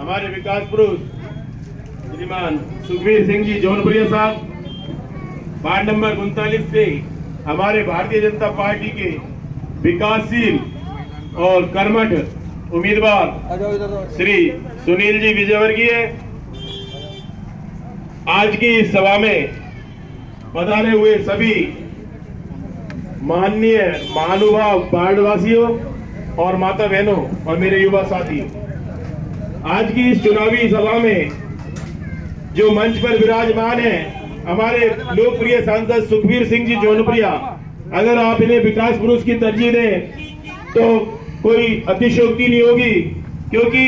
हमारे विकास पुरुष श्रीमान सुखबीर सिंह जी जौनपुरिया साहब, वार्ड नंबर 39 से हमारे भारतीय जनता पार्टी के विकासशील और कर्मठ उम्मीदवार श्री सुनील जी विजयवर्गीय आज की इस सभा में पधारे हुए सभी माननीय महानुभाव वार्डवासियों और माता बहनों और मेरे युवा साथियों, आज की इस चुनावी सभा में जो मंच पर विराजमान है हमारे लोकप्रिय सांसद सुखबीर सिंह जी जौनपुरिया, अगर आप इन्हें विकास पुरुष की तरजीह दें तो कोई अतिशयोक्ति नहीं होगी, क्योंकि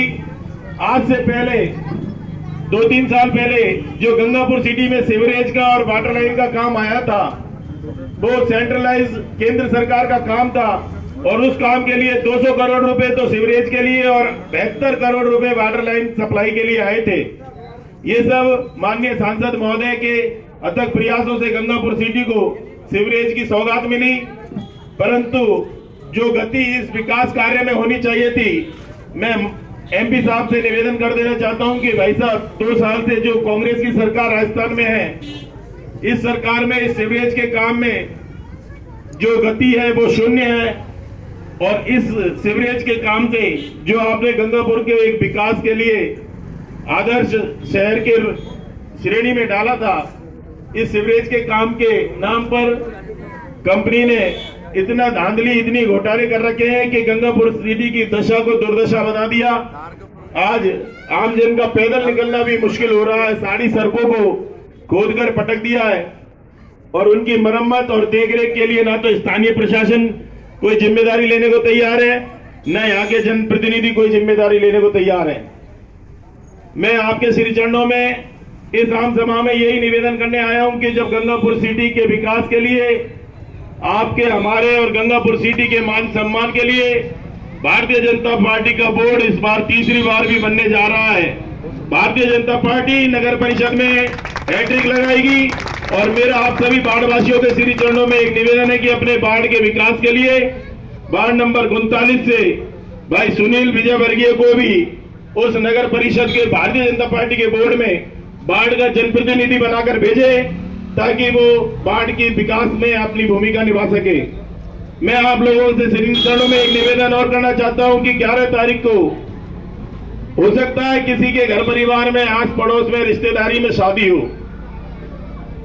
आज से पहले 2-3 साल पहले जो गंगापुर सिटी में सीवरेज का और वाटर लाइन का काम आया था वो सेंट्रलाइज केंद्र सरकार का काम था और उस काम के लिए 200 करोड़ रुपए तो सीवरेज के लिए और 72 करोड़ रुपए वाटर लाइन सप्लाई के लिए आए थे। ये सब माननीय सांसद महोदय के अथक प्रयासों से गंगापुर सिटी को सीवरेज की सौगात मिली, परंतु जो गति इस विकास कार्य में होनी चाहिए थी, मैं एमपी साहब से निवेदन कर देना चाहता हूं कि भाई साहब 2 साल से जो कांग्रेस की सरकार राजस्थान में है, इस सरकार में इस सीवरेज के काम में जो गति है वो शून्य है और इस सीवरेज के काम से जो आपने गंगापुर के एक विकास के लिए आदर्श शहर के श्रेणी में डाला था, इस सीवरेज के काम के नाम पर कंपनी ने इतना धांधली इतनी घोटाले कर रखे हैं कि गंगापुर सिटी की दशा को दुर्दशा बना दिया। आज आमजन का पैदल निकलना भी मुश्किल हो रहा है, सारी सड़कों को खोदकर पटक दिया है और उनकी मरम्मत और देखरेख के लिए ना तो स्थानीय प्रशासन कोई जिम्मेदारी लेने को तैयार है, न यहाँ के जनप्रतिनिधि कोई जिम्मेदारी लेने को तैयार है। मैं आपके श्री चरणों में इस आम सभा में यही निवेदन करने आया हूं कि जब गंगापुर सिटी के विकास के लिए आपके हमारे और गंगापुर सिटी के मान सम्मान के लिए भारतीय जनता पार्टी का बोर्ड इस बार तीसरी बार भी बनने जा रहा है। भारतीय जनता पार्टी नगर परिषद में हैट्रिक लगाएगी और मेरा आप सभी वार्डवासियों के श्री चरणों में एक निवेदन है कि अपने वार्ड के विकास के लिए वार्ड नंबर 39 से भाई सुनील विजयवर्गीय को भी उस नगर परिषद के भारतीय जनता पार्टी के बोर्ड में वार्ड का जनप्रतिनिधि बनाकर भेजे ताकि वो वार्ड के विकास में अपनी भूमिका निभा सके। मैं आप लोगों से श्री चरणों में एक निवेदन और करना चाहता हूं कि 11 तारीख को हो सकता है किसी के घर परिवार में आस पड़ोस में रिश्तेदारी में शादी हो।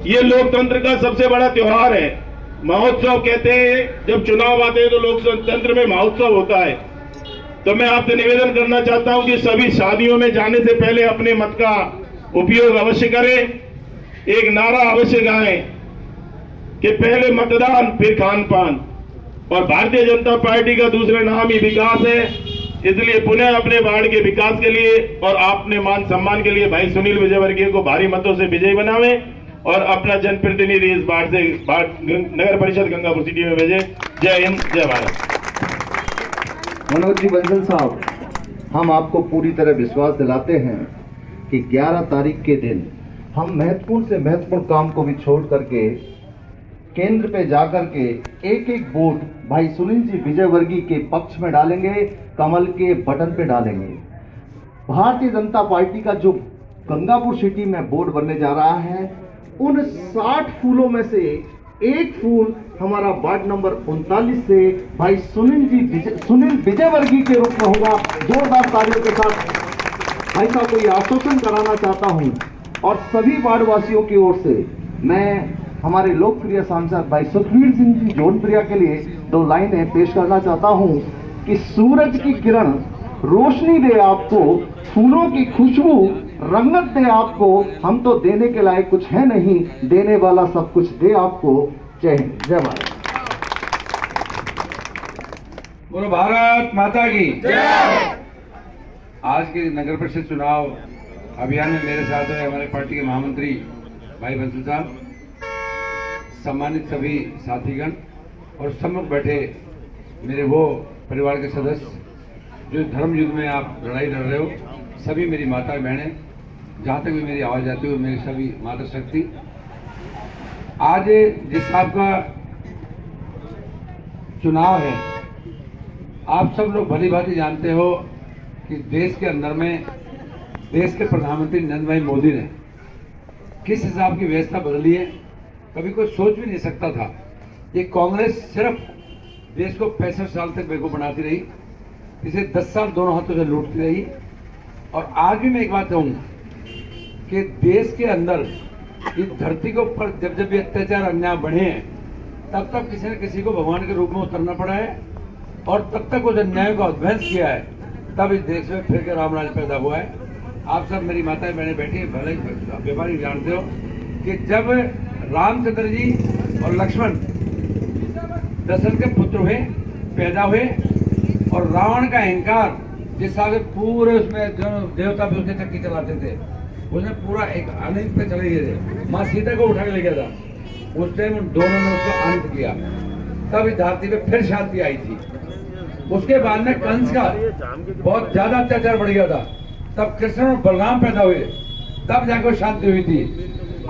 ये लोकतंत्र का सबसे बड़ा त्योहार है। महोत्सव कहते हैं, जब चुनाव आते हैं तो लोकतंत्र में महोत्सव होता है। तो मैं आपसे निवेदन करना चाहता हूं कि सभी शादियों में जाने से पहले अपने मत का उपयोग अवश्य करें। एक नारा अवश्य गाएं कि पहले मतदान फिर खान पान, और भारतीय जनता पार्टी का दूसरा नाम ही विकास है। इसलिए पुनः अपने वार्ड के विकास के लिए और अपने मान सम्मान के लिए भाई सुनील विजयवर्गीय को भारी मतों से विजयी बनावे और अपना जनप्रतिनिधि इस वार्ड से नगर परिषद गंगापुर सिटी में भेजे। जय हिंद, जय भारत। मनोज जी बंसल साहब, हम आपको पूरी तरह विश्वास दिलाते हैं कि 11 तारीख के दिन हम महत्वपूर्ण से महत्वपूर्ण काम को भी छोड़ करके केंद्र पे जाकर के एक एक वोट भाई सुनील जी विजयवर्गीय के पक्ष में डालेंगे, कमल के बटन पे डालेंगे। भारतीय जनता पार्टी का जो गंगापुर सिटी में बोर्ड बनने जा रहा है, उन 60 फूलों में से एक फूल हमारा वार्ड नंबर 39 से भाई सुनील विजयवर्गीय के रूप में होगा। जोरदार तालियों के साथ भाई साहब को यह आश्वासन कराना चाहता हूं और सभी वार्डवासियों की ओर से मैं हमारे लोकप्रिय सांसद भाई सुखबीर सिंह जी जौनपुरिया के लिए 2 लाइनें पेश करना चाहता हूं कि सूरज की किरण रोशनी दे आपको, फूलों की खुशबू रंगत दे आपको, हम तो देने के लायक कुछ है नहीं, देने वाला सब कुछ दे आपको। जय हिंद, जय भारत। बोलो भारत माता की जय। आज के नगर परिषद चुनाव अभियान में मेरे साथ है हमारे पार्टी के महामंत्री भाई बंसल साहब, सम्मानित सभी साथीगण और सम्मुख बैठे मेरे वो परिवार के सदस्य जो धर्म युद्ध में आप लड़ाई लड़ रहे हो, सभी मेरी माता बहनें, जहाँ तक भी मेरी आवाज आती है मेरी सभी माता शक्ति। आज जिस साहब का चुनाव है, आप सब लोग भली भांति जानते हो कि देश के अंदर में देश के प्रधानमंत्री नरेंद्र भाई मोदी ने किस हिसाब की व्यवस्था बदली है, कभी कोई सोच भी नहीं सकता था। ये कांग्रेस सिर्फ देश को 65 साल तक बेवकूफ बनाती रही, इसे 10 साल दोनों हाथों से लूटती रही। और आज भी मैं एक बात कहूंगा कि देश के अंदर इस धरती के ऊपर जब जब ये अत्याचार अन्याय बढ़े हैं, तब तक किसी न किसी को भगवान के रूप में उतरना पड़ा है, और तब तक उस अन्याय को ध्वंस किया है, तब इस देश में फिर के रामराज पैदा हुआ है। आप सब मेरी माताएं बहनें बैठी, भले व्यापारी जानते हो कि जब रामचंद्र जी और लक्ष्मण दशरथ के पुत्र हुए, पैदा हुए, और रावण का अहंकार जिस हिसाब से पूरे उसमें जो देवता भी उसके चक्की चलाते थे, उसने पूरा एक अनंत पे चले गए थे। माँ सीता को उठा के ले गया था, उस टाइम उन दोनों ने उसको अंत किया, तब इस धरती पे फिर शांति आई थी। उसके बाद में कंस का बहुत ज्यादा अत्याचार बढ़ गया था, तब कृष्ण और बलराम पैदा हुए, तब जाकर शांति हुई थी।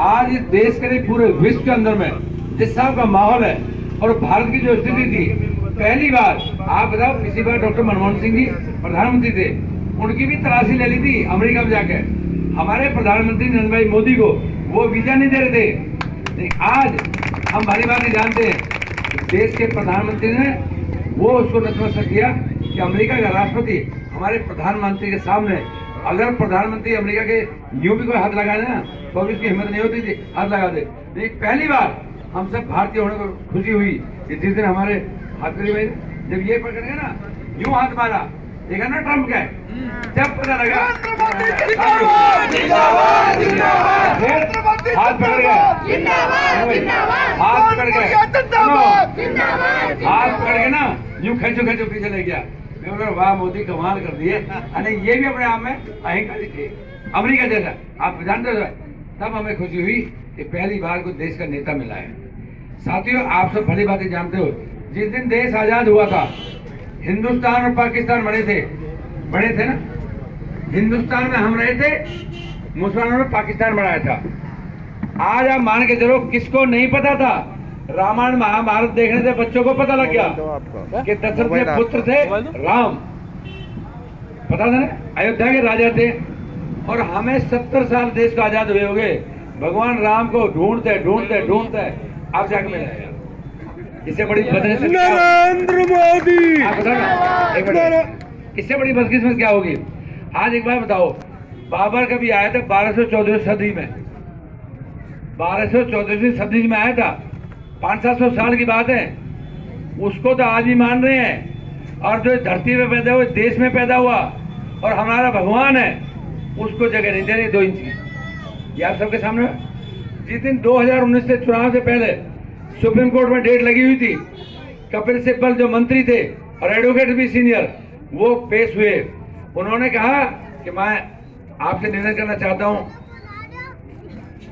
आज इस देश के नहीं पूरे विश्व के अंदर में जिस हिसाब का माहौल है और भारत की जो स्थिति थी, पहली बार आप बताओ, पिछली बार डॉक्टर मनमोहन सिंह जी प्रधानमंत्री थे, उनकी भी तलाशी ले ली थी अमेरिका में जाकर। हमारे प्रधानमंत्री नरेंद्र भाई मोदी को वो वीजा नहीं दे रहे थे, लेकिन आज हम भली बात जानते हैं देश के प्रधानमंत्री ने वो उसको नतमस्तक किया कि अमेरिका का राष्ट्रपति हमारे प्रधानमंत्री के सामने, अगर प्रधानमंत्री अमेरिका के यूं भी कोई हाथ लगाए ना तो भी उसकी हिम्मत नहीं होती थी हाथ लगा दे। लेकिन पहली बार हम सब भारतीय होने को खुशी हुई कि जिस दिन हमारे हाथ में जब ये पकड़ेगा ना, यूं हाथ मारा, देखा ना ट्रम्प का, जब पता लगा हाथ पकड़ गए, हाथ पकड़ गए, हाथ पकड़ के ना यूं खींचो खींचो पीछे ले गया। मैं बोला वाह मोदी कमाल कर दिए। अरे ये भी अपने आप में अहंकारी थे, अमेरिका जैसा, आप जानते हो। तब हमें खुशी हुई कि पहली बार कोई देश का नेता मिला है। साथियों, आप सब भली बातें जानते हो, जिस दिन देश आजाद हुआ था, हिंदुस्तान और पाकिस्तान बने थे ना। हिंदुस्तान में हम रहे थे, मुसलमानों ने पाकिस्तान बनाया था। आज आप मान के चलो, किसको नहीं पता था, रामायण महाभारत देखने से बच्चों को पता लग गया कि दशरथ के पुत्र थे राम, पता था ना, अयोध्या के राजा थे। और हमें 70 साल देश को आजाद हुए हो गए, भगवान राम को ढूंढते ढूंढते ढूंढते अब जाके मिला। इससे बड़ी नरेंद्र मोदी, इससे बड़ी बदकिस्मत क्या होगी। आज एक बार बताओ, बाबर कभी आया था 1214वीं सदी में, 1214वीं सदी में आया था, 500-700 साल की बात है। उसको तो आज भी मान रहे हैं, और जो धरती पे पैदा हुआ, देश में पैदा हुआ और हमारा भगवान है, उसको जगह नहीं दे रही 2 इंच की। ये आप सबके सामने। जिस दिन 2019 से चुनाव से पहले सुप्रीम कोर्ट में डेट लगी हुई थी, कपिल सिब्बल जो मंत्री थे और एडवोकेट भी सीनियर, वो पेश हुए। उन्होंने कहा कि मैं आपसे निवेदन करना चाहता हूं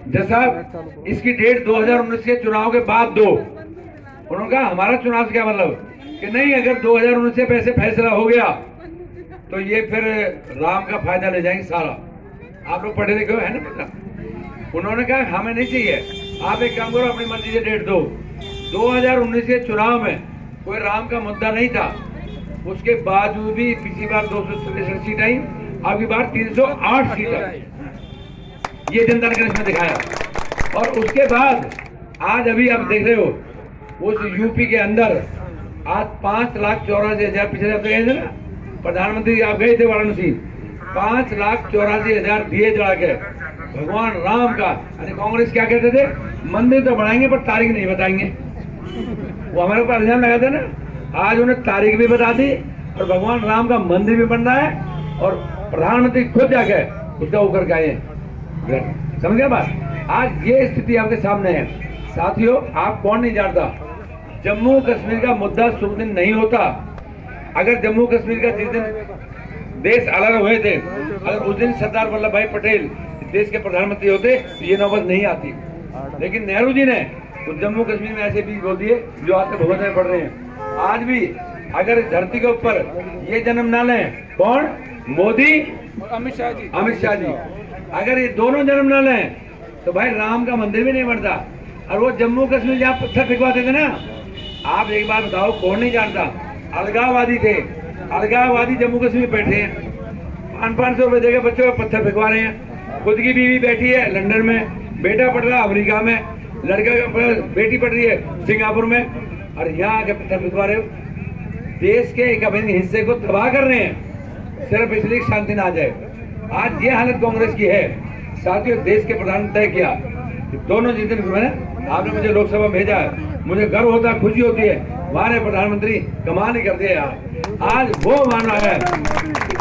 जज साहब, इसकी डेट 2019 के चुनाव के बाद दो। उन्होंने कहा हमारा चुनाव से क्या मतलब, कि नहीं, अगर 2019 से पैसे फैसला हो गया तो ये फिर राम का फायदा ले जाएंगे सारा। आप लोग पढ़े लिखे हो, है ना पता। उन्होंने कहा हमें नहीं चाहिए, आप एक काम करो, अपनी मर्जी से डेट दो। 2019 के चुनाव में कोई राम का मुद्दा नहीं था, उसके बावजूद भी पिछली बार 263 सीट आई, अगली बार 308 सीट आई। ये जनता ने इसमें दिखाया। और उसके बाद आज अभी आप देख रहे हो, उस यूपी के अंदर आज 5,84,000, पिछले हफ्ते गए थे ना प्रधानमंत्री, आप गए थे वाराणसी, 5,84,000 दिए जला के भगवान राम का। अरे कांग्रेस क्या कहते थे, मंदिर तो बनाएंगे पर तारीख नहीं बताएंगे। वो हमारे ऊपर इल्जाम लगाते ना, आज उन्हें तारीख भी बता दी और भगवान राम का मंदिर भी बन रहा है, और प्रधानमंत्री खुद जाके उसका वो करके आए। समझ गया बात। आज ये स्थिति आपके सामने है। साथियों, आप कौन नहीं जानता, जम्मू कश्मीर का मुद्दा शुभ दिन नहीं होता। अगर जम्मू कश्मीर का जिस दिन देश अलग हुए थे, अगर उस दिन सरदार वल्लभ भाई पटेल देश के प्रधानमंत्री होते तो ये नौबत नहीं आती। लेकिन नेहरू जी ने तो जम्मू कश्मीर में ऐसे बीज बोल दिए जो आज तक भगवत में पढ़ रहे हैं। आज भी अगर धरती के ऊपर ये जन्म ना लें, कौन, मोदी अमित शाह जी, अगर ये दोनों जन्म ना लें तो भाई राम का मंदिर भी नहीं बनता। और वो जम्मू कश्मीर जहाँ पत्थर फेंकवाते थे ना, आप एक बात बताओ, कौन नहीं जानता, अलगाववादी थे, अलगाववादी जम्मू कश्मीर बैठे हैं। 500 रुपए देकर बच्चों को पत्थर फेंकवा रहे हैं। खुद की बीवी बैठी है लंदन में, बेटा पढ़ रहा है अमेरिका में, बेटी पढ़ रही है सिंगापुर में, और यहाँ आके पत्थर फेंकवा रहे हो। देश के एक अभिन्न हिस्से को तबाह कर रहे हैं सिर्फ इसलिए शांति ना आ जाए। आज ये हालत कांग्रेस की है। साथियों, देश के प्रधान ने तय किया दोनों जिस दिन मैंने आपने मुझे लोकसभा भेजा है, मुझे गर्व होता है, खुशी होती है। हमारे प्रधानमंत्री कमाल ही कर दिए यार। आज वो मान रहा है,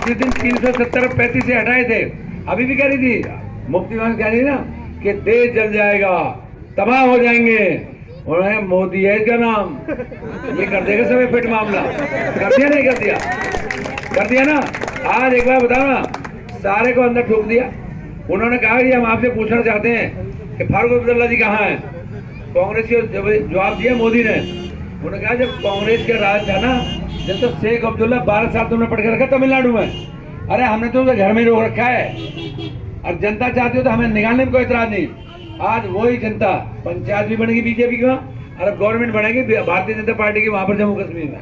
जिस दिन 370 35 से हटाए थे, अभी भी कह रही थी मुफ्ती महमूद कह रही ना कि देश जल जाएगा, तबाह हो जाएंगे, और मोदी है इसका नाम, ये कर देगा सब फिट मामला। कर दिया नहीं कर दिया? कर दिया ना। आज एक बार बताओ ना, सारे को अंदर ठोक दिया। उन्होंने कहा कि हम आपसे पूछना चाहते हैं कि फारूक अब्दुल्ला जी कहाँ हैं? कांग्रेस के जवाब दिया मोदी ने। उन्होंने कहा जब कांग्रेस का राज था ना, जब तो शेख अब्दुल्ला 12 साल तुमने पढ़ के रखा तमिलनाडु में, अरे हमने तो घर में रोक रखा है, और जनता चाहती हो तो हमें निकालने में कोई इतराज नहीं। आज वही जनता, पंचायत भी बनेगी बीजेपी का, और अब गवर्नमेंट बनेगी भारतीय जनता पार्टी की, वहां पर जम्मू कश्मीर में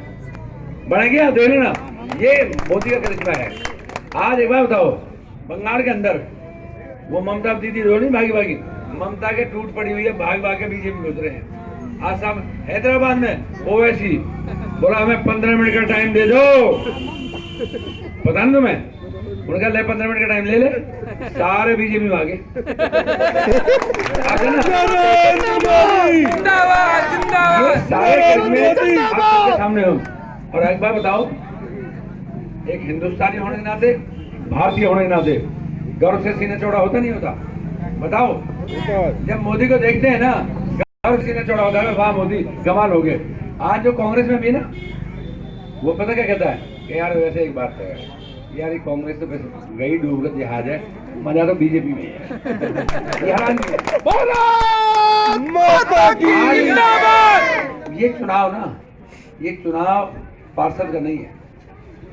बनेगी। आप देख लेना, ये मोदी का करिश्मा है। आज एक बार बताओ, बंगाल के अंदर वो ममता दीदी रो नहीं भागी भागी, ममता के टूट पड़ी हुई है, भाग भाग के बीजेपी में उतरे हैं। आज साहब हैदराबाद में ओवैसी बोला हमें 15 मिनट का टाइम दे दो, पता नहीं तुम्हें? उनका ले 15 मिनट का टाइम ले ले, सारे बीजेपी में आगे। सारे सामने हो। और एक बार बताओ, एक हिंदुस्तानी होने के नाते, भारतीय होने के नाते गर्व से सीना चौड़ा होता नहीं होता? बताओ, जब मोदी को देखते हैं ना, गर्व से सीना चौड़ा होता है, वाह मोदी कमाल हो गए। आज जो कांग्रेस में भी ना, वो पता क्या कहता है कि यार वैसे एक बात है यार, ये कांग्रेस तो गई डूबगत जहाज है, मजा तो बीजेपी में है। ये चुनाव ना, ये चुनाव पार्षद का नहीं है,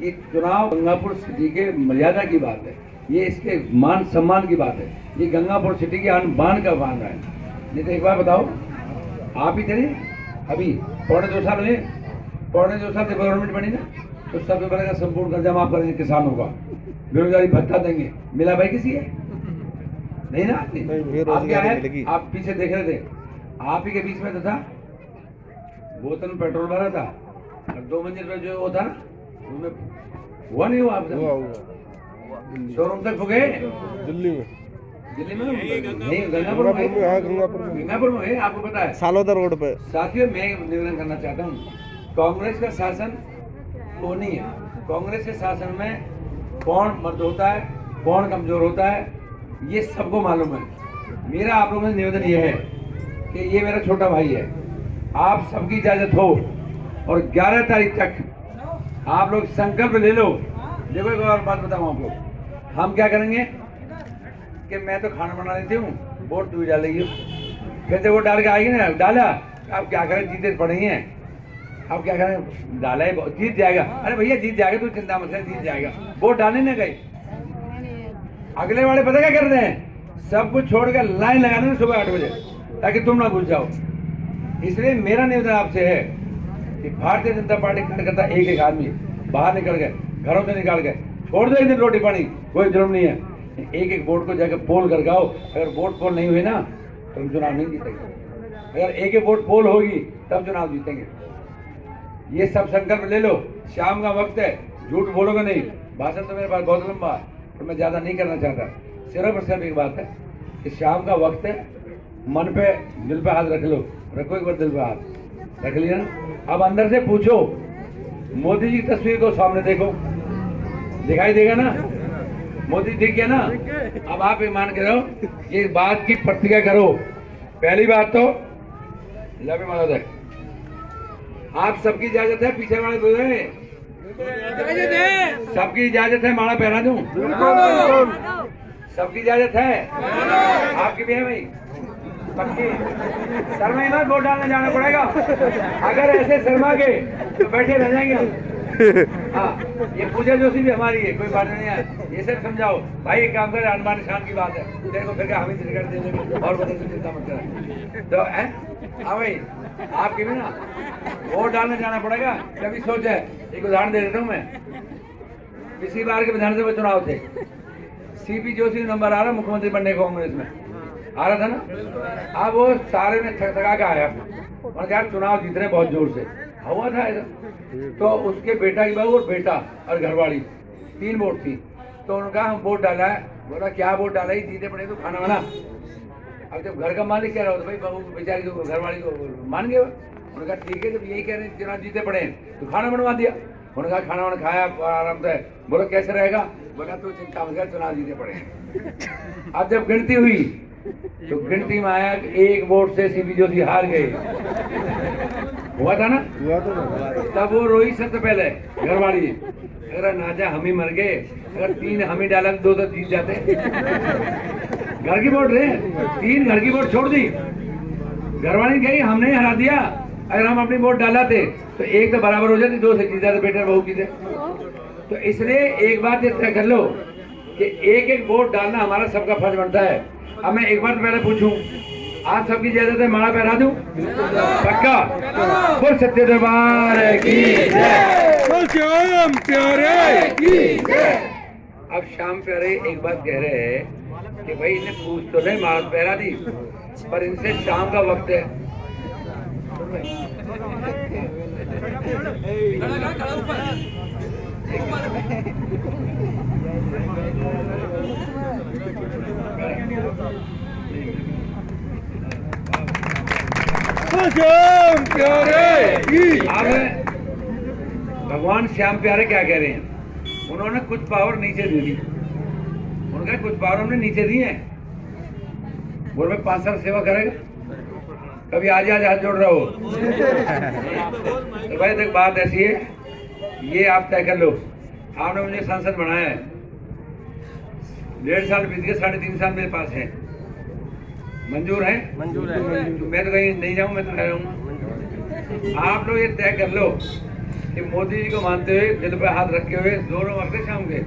ये चुनाव गंगापुर सिटी के मर्यादा की बात है, ये इसके मान सम्मान की बात है, ये गंगापुर सिटी के आन बान का बान है। नहीं तो एक बार बताओ, आप ही थे अभी पौने 2 साल हुए, पौने 2 साल से गवर्नमेंट बनी ना, तो सबसे बड़ा संपूर्ण कर्जा माफ करेंगे किसानों का, बेरोजगारी भत्ता देंगे, मिला भाई किसी है? नहीं ना। आप क्या है, आप पीछे देख रहे थे, आप ही के बीच में तो था, बोतल में पेट्रोल भरा था, और 2 मंजिल पर जो वो था ना, हुआ नहीं हुआ? आपसे शोरूम तक भुगे दिल्ली में नहीं, गंगापुर में है, आपको पता है, सालोदा रोड पे। साथियों, मैं निवेदन करना चाहता हूँ, कांग्रेस का शासन वो नहीं है। कांग्रेस के शासन में कौन मर्द होता है, कौन कमजोर होता है, ये सबको मालूम है। मेरा आप लोगों से निवेदन ये है कि ये मेरा छोटा भाई है, आप सबकी इजाजत हो, और 11 तारीख तक आप लोग संकल्प ले लो। देखो एक और बात बताऊं आपको, हम क्या करेंगे कि मैं तो खाना बना लेती हूँ, वोट तू डालेगी, फिर से वोट डाल के आएगी ना, डाला, अब क्या करें, जीते पड़े हैं, अब क्या करें, डाला है, जीत जाएगा। अरे भैया जीत जाएगा, तू चिंता मत कर, जीत जाएगा। वोट डालने न गए, अगले वाले पता क्या करते हैं, सब कुछ छोड़कर लाइन लगाने में सुबह 8 बजे, ताकि तुम ना घुस जाओ। इसलिए मेरा निवेदन आपसे है कि भारतीय जनता पार्टी कार्यकर्ता एक एक आदमी बाहर निकल गए, घरों से निकाल गए, छोड़ दो एक दिन रोटी पानी, कोई जुर्म नहीं है, एक एक वोट को जाकर पोल कर गाओ। अगर वोट पोल नहीं हुई ना, तो हम चुनाव नहीं जीतेंगे। अगर एक एक वोट पोल होगी तब चुनाव जीतेंगे। ये सब संकल्प ले लो। शाम का वक्त है, झूठ बोलोगे नहीं। भाषण तो मेरे पास बहुत लंबा है, तो मैं ज्यादा नहीं करना चाहता। सिर्फ और सिर्फ एक बात है कि शाम का वक्त है, मन पे दिल पे हाथ रख लो, रखो एक बार दिल पे हाथ रख लिया ना। अब अंदर से पूछो, मोदी जी की तस्वीर को सामने देखो, दिखाई देगा ना, मोदी दिख गया ना। अब आप ये मान के रहो, ये बात की प्रतिज्ञा करो। पहली बात तो लबे महोदय, आप सबकी इजाजत है, पीछे वाले बोल रहे हैं सबकी इजाजत है, माला पहना दूं? सबकी इजाजत है, आपकी भी है भाई, पक्की? शर्मा मत, वोट डालने जाना पड़ेगा। अगर ऐसे शर्मा के तो बैठे रह जाएंगे। हाँ, ये पूजा जोशी भी हमारी है, कोई बात नहीं है। ये सब समझाओ भाई, एक काम करे, अनमान शान की बात है, देखो फिर हम ही टिकट दे देंगे और बदल से चिंता मत करा। तो हाँ भाई, आपकी भी ना वोट डालने जाना पड़ेगा। कभी सोचा है, एक उदाहरण दे देता हूँ मैं। पिछली बार के विधानसभा चुनाव थे, सीपी जोशी नंबर आ रहा मुख्यमंत्री बनने को कांग्रेस में आ रहा था ना। अब वो सारे में थक थका के आया और क्या चुनाव जीत रहे बहुत जोर से हुआ था ऐसा। तो उसके बेटा की बहू और बेटा और घरवाली 3 वोट थी। तो उन्होंने कहा हम वोट डाला है। बोला क्या वोट डाला ही, जीते पड़े तो खाना बना। अब जब घर का मालिक कह रहा हो तो भाई बहू बेचारी को घरवाली को मान गए। उन्होंने कहा ठीक है, जब यही कह रहे हैं चुनाव जीते पड़े हैं तो खाना बनवा दिया। उन्होंने कहा खाना वाना खाया आराम से। बोला कैसे रहेगा? बोला तो चिंता मत कर, चुनाव जीते पड़े हैं। अब जब गिनती हुई तो गिनती में आया 1 वोट से सीपी जोशी हार गए। हुआ था ना? तब वो रोई सबसे पहले घरवाली, अगर नाजा हम ही मर गए, अगर 3 हम ही डाला तो 2 तो जीत जाते। घर की वोट रहे 3 घर की वोट छोड़ दी। घरवाली कही हमने हरा दिया, अगर हम अपनी वोट डाला थे तो 1 तो बराबर हो जाती, 2 से जीत जाते बेटा बहू की थे। तो इसलिए एक बात तय कर लो कि 1-1 वोट डालना हमारा सबका फर्ज बनता है। अब मैं एक बार पहले पूछूं, आप सबकी इजाजत है माला पहरा दूं? पक्का? बोल सत्य दरबार की जय, बोल श्याम प्यारे की जय। अब श्याम प्यारे एक बात कह रहे हैं कि भाई इन्हें पूछ तो नहीं माला पहरा दी, पर इनसे शाम का वक्त है। श्याम प्यारे अब भगवान श्याम प्यारे क्या कह रहे हैं? उन्होंने कुछ पावर नीचे दे दी। उन्होंने कुछ पावर हमने नीचे दी है। बोल में 5 साल सेवा करेगा, कभी आज हाथ जोड़ रहा हो। तो भाई देख बात ऐसी है, ये आप तय कर लो। आपने मुझे सांसद बनाया है, 1.5 साल बीत गए, 3.5 साल मेरे पास है। मंजूर है? मंजूर है। तो मैं तो कहीं नहीं जाऊँ, मैं तो रह रहूँगा। आप लोग ये तय कर लो कि मोदी जी को मानते हुए दिल पे हाथ रखे हुए दोनों वक्त शाम के,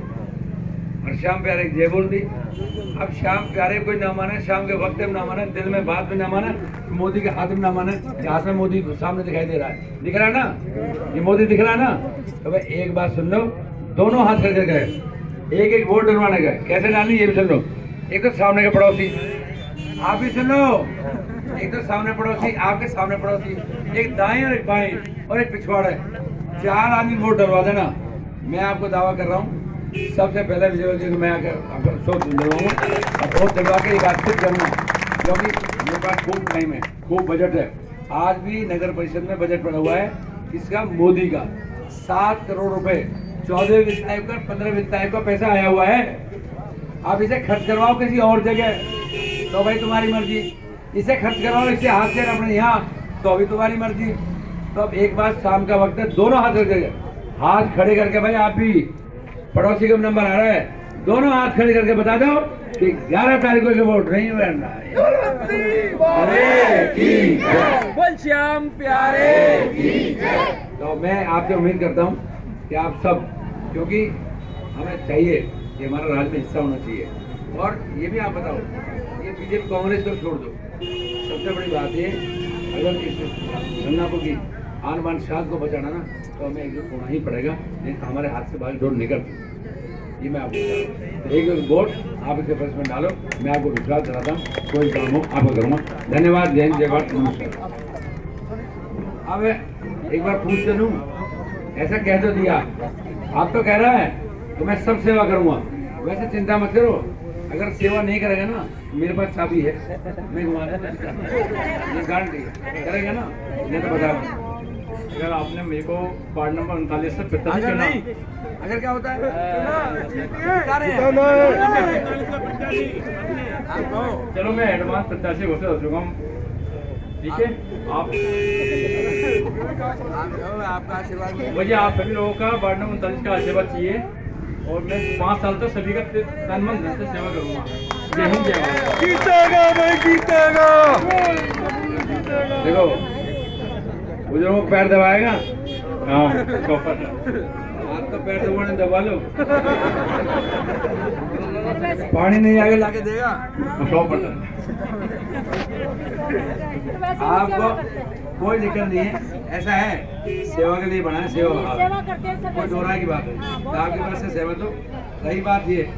और श्याम प्यारे की जय बोल दी। अब श्याम प्यारे कोई ना माने, शाम के वक्त में ना माने, दिल में बात में ना माने, मोदी के हाथ में ना माने। हाथ में मोदी सामने दिखाई दे रहा है, दिख रहा है ना, ये मोदी दिख रहा है ना। तो भाई एक बात सुन लो, दोनों हाथ करके गए, 1-1 वोट डलवाने गए। कैसे डालनी ये भी सुन लो। एक तो सामने के पड़ोसी, आप भी सुन लो, एक तो सामने पड़ोसी, आपके सामने पड़ोसी, एक दाएं और एक बाएं और एक पिछवाड़े, 4 आदमी वोट डलवा देना। मैं आपको दावा कर रहा हूँ सबसे पहले विजय जी को मैं आकर सोच दिलवाऊंगा और वोट दिलवा के एक आश्चित करूंगा, क्योंकि मेरे पास खूब टाइम है, खूब बजट है। आज भी नगर परिषद में बजट पड़ा हुआ है इसका, मोदी का 7 करोड़ रुपए 14 वित्त आयोग का 15 वित्त आयोग का पैसा आया हुआ है। आप इसे खर्च करवाओ किसी और जगह तो भाई तुम्हारी मर्जी, इसे खर्च करवाओ इसे हाथ से अपने यहाँ तो अभी तुम्हारी मर्जी। तो अब एक बात, शाम का वक्त है, दोनों हाथ करके, हाथ खड़े करके भाई आप भी, पड़ोसी का नंबर आ रहा है, दोनों हाथ खड़े करके बता दो कि 11 तारीख को वोट नहीं करना है। बोल श्याम प्यारे की जय। तो मैं आपसे उम्मीद करता हूँ कि आप सब, क्योंकि हमें चाहिए कि हमारा राज्य में हिस्सा होना चाहिए। और ये भी आप बताओ, ये बीजेपी कांग्रेस को छोड़ दो, सबसे बड़ी बात ये, अगर इस गंगापुर की आन बान शान को बचाना ना तो हमें एकजुट होना ही पड़ेगा, नहीं हमारे हाथ से बाहर डोर निकल। ये मैं आपको बता रहा हूँ। एक वोट आप इसे फर्स्ट में डालो, मैं आपको विश्वास दिलाता हूँ कोई काम हो आपको करूँगा। धन्यवाद, जय हिंद, जय भारत, नमस्कार। अब एक बार पूछ तो लूँ, ऐसा कह तो दिया, आप तो कह रहा है तो मैं सब सेवा करूँगा। वैसे चिंता मत करो, अगर सेवा नहीं करेगा ना मेरे पास चाबी है, मैं घुमा ये गारंटी करेगा ना, ये तो बता। अगर आपने मेरे को वार्ड नंबर 39 से 45 चुना, अगर क्या होता है चलो मैं एडवांस 85 घोषित हो चुका हूँ, ठीक है। आपका आशीर्वाद मुझे आप सभी लोगों का वार्ड नंबर 39 का आशीर्वाद चाहिए, और मैं 5 साल तक सभी का तन मन धन से सेवा करूँगा। जय हिंद, जय भारत। जीतेगा भाई, जीतेगा। देखो बुजुर्गों को पैर दबाएगा, हाँ, तो पैर दबाने दबा लो। पानी नहीं आगे लाके देगा। आपको कोई दिक्कत नहीं है, ऐसा है सेवा के लिए बना है, सेवा करते हैं सब। कोई दो राय की बात है, तो आपके पास से सहमत हो। रही बात ये,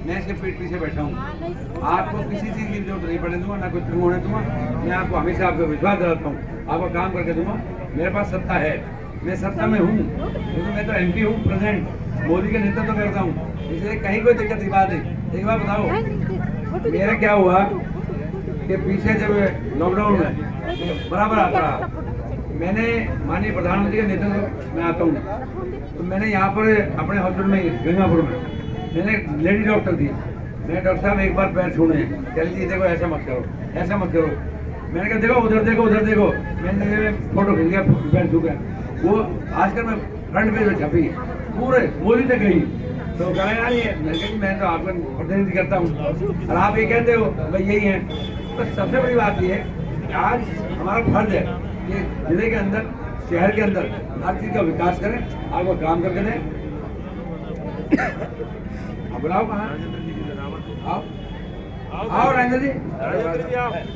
मैं इसके पीठ पीछे बैठा हूँ, आपको किसी चीज की जरूरत नहीं पड़ने दूंगा, ना कुछ क्यों होने दूंगा। मैं आपको हमेशा आपको विश्वास दिलाता हूँ, आपको काम करके दूंगा। मेरे पास सत्ता है, मैं सत्ता में हूँ, क्योंकि मैं तो MP हूँ, प्रेसिडेंट मोदी के नेतृत्व करता हूँ, इसलिए कहीं कोई दिक्कत की बात नहीं। एक बात बताओ, मेरा क्या हुआ कि पीछे जब लॉकडाउन में बराबर आता रहा, मैंने माननीय प्रधानमंत्री के नेतृत्व में आता हूँ, तो मैंने यहाँ पर अपने हॉस्पिटल में गंगापुर में मैंने लेडी डॉक्टर थी, मैंने डॉक्टर साहब एक बार पैर छूने हैं, कह लीजिए देखो ऐसा मत करो, ऐसा मत करो। मैंने कहा देखो उधर देखो, उधर देखो, मैंने फोटो खींच गया, पैर छू गया। वो आजकल मैं फ्रंट पेज में छपी पूरे मोदी तक गई, तो कहा यार ये मैं तो आपका प्रतिनिधि करता हूँ और आप ये कहते हो भाई यही है। तो सबसे बड़ी बात ये है कि आज हमारा फर्ज है कि जिले के अंदर, शहर के अंदर हर चीज का विकास करें, आपको काम करके दें। अब बुलाओ कहाँ आओ, आओ राजेंद्र जी।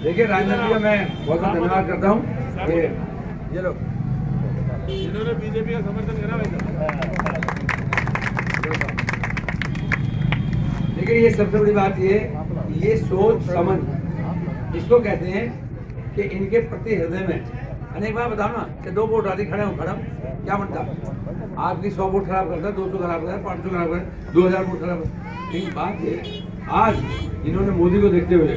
देखिए राजेंद्र जी का मैं बहुत बहुत धन्यवाद करता हूँ कि ये लोग जिन्होंने बीजेपी का समर्थन करा वैसा। लेकिन ये सबसे बड़ी बात ये सोच समझ इसको कहते हैं कि इनके प्रति हृदय में अनेक बार बताओ ना कि 2 वोट आदि खड़े हो खड़ा क्या बनता, आपकी 100 वोट खराब करता है, 200 खराब करता है, 500 खराब करता है, 2000 वोट खराब करता है। लेकिन बात ये आज इन्होंने मोदी को देखते हुए